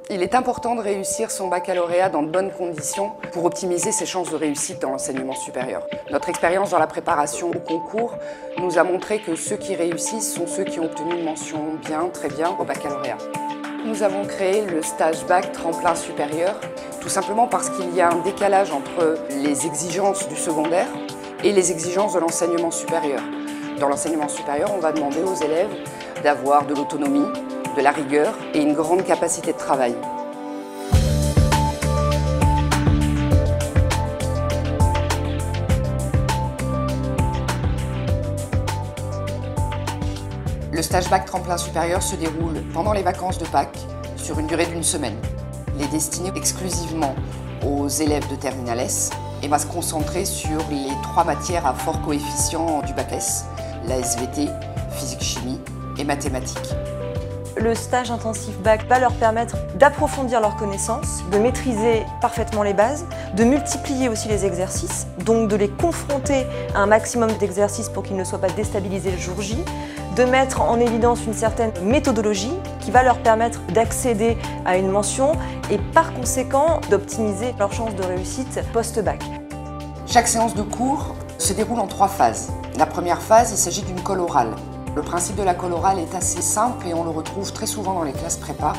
Il est important de réussir son baccalauréat dans de bonnes conditions pour optimiser ses chances de réussite dans l'enseignement supérieur. Notre expérience dans la préparation au concours nous a montré que ceux qui réussissent sont ceux qui ont obtenu une mention bien, très bien au baccalauréat. Nous avons créé le stage bac tremplin supérieur, tout simplement parce qu'il y a un décalage entre les exigences du secondaire et les exigences de l'enseignement supérieur. Dans l'enseignement supérieur, on va demander aux élèves d'avoir de l'autonomie, de la rigueur et une grande capacité de travail. Le stage bac tremplin supérieur se déroule pendant les vacances de Pâques sur une durée d'une semaine. Il est destiné exclusivement aux élèves de terminale S et va se concentrer sur les 3 matières à fort coefficient du bac S, la SVT, physique-chimie et mathématiques. Le stage intensif bac va leur permettre d'approfondir leurs connaissances, de maîtriser parfaitement les bases, de multiplier aussi les exercices, donc de les confronter à un maximum d'exercices pour qu'ils ne soient pas déstabilisés le jour J, de mettre en évidence une certaine méthodologie qui va leur permettre d'accéder à une mention et par conséquent d'optimiser leurs chances de réussite post-bac. Chaque séance de cours se déroule en 3 phases. La première phase, il s'agit d'une colle orale. Le principe de la colle orale est assez simple et on le retrouve très souvent dans les classes prépa.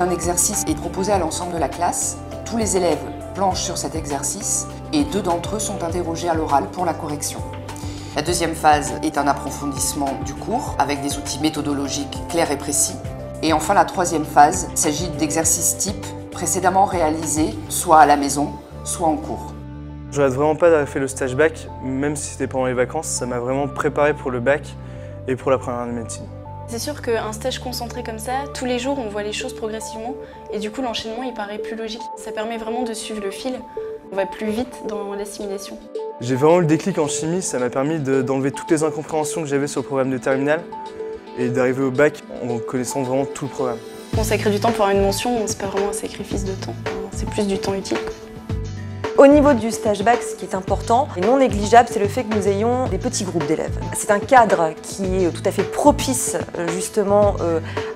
Un exercice est proposé à l'ensemble de la classe. Tous les élèves planchent sur cet exercice et 2 d'entre eux sont interrogés à l'oral pour la correction. La deuxième phase est un approfondissement du cours avec des outils méthodologiques clairs et précis. Et enfin, la troisième phase s'agit d'exercices types précédemment réalisés soit à la maison, soit en cours. Je regrette vraiment pas d'avoir fait le stage bac, même si c'était pendant les vacances, ça m'a vraiment préparé pour le bac et pour la première année de médecine. C'est sûr qu'un stage concentré comme ça, tous les jours on voit les choses progressivement et du coup l'enchaînement il paraît plus logique. Ça permet vraiment de suivre le fil, on va plus vite dans l'assimilation. J'ai vraiment eu le déclic en chimie, ça m'a permis d'enlever toutes les incompréhensions que j'avais sur le programme de terminale et d'arriver au bac en connaissant vraiment tout le programme. Consacrer du temps pour avoir une mention, c'est pas vraiment un sacrifice de temps, c'est plus du temps utile. Au niveau du stage bac, ce qui est important et non négligeable, c'est le fait que nous ayons des petits groupes d'élèves. C'est un cadre qui est tout à fait propice justement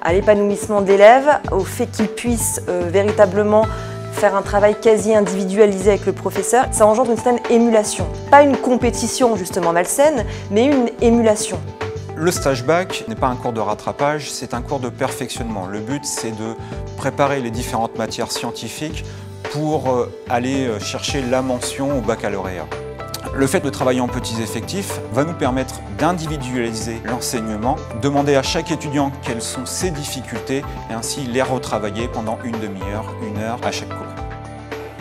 à l'épanouissement de l'élève, au fait qu'il puisse véritablement faire un travail quasi individualisé avec le professeur. Ça engendre une certaine émulation. Pas une compétition justement malsaine, mais une émulation. Le stage bac n'est pas un cours de rattrapage, c'est un cours de perfectionnement. Le but, c'est de préparer les différentes matières scientifiques pour aller chercher la mention au baccalauréat. Le fait de travailler en petits effectifs va nous permettre d'individualiser l'enseignement, demander à chaque étudiant quelles sont ses difficultés et ainsi les retravailler pendant une demi-heure, 1 heure à chaque cours.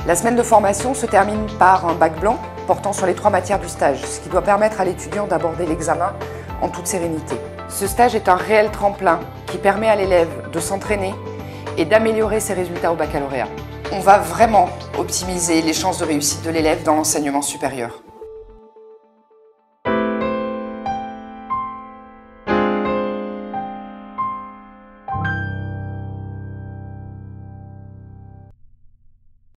La semaine de formation se termine par un bac blanc portant sur les 3 matières du stage, ce qui doit permettre à l'étudiant d'aborder l'examen en toute sérénité. Ce stage est un réel tremplin qui permet à l'élève de s'entraîner et d'améliorer ses résultats au baccalauréat. On va vraiment optimiser les chances de réussite de l'élève dans l'enseignement supérieur.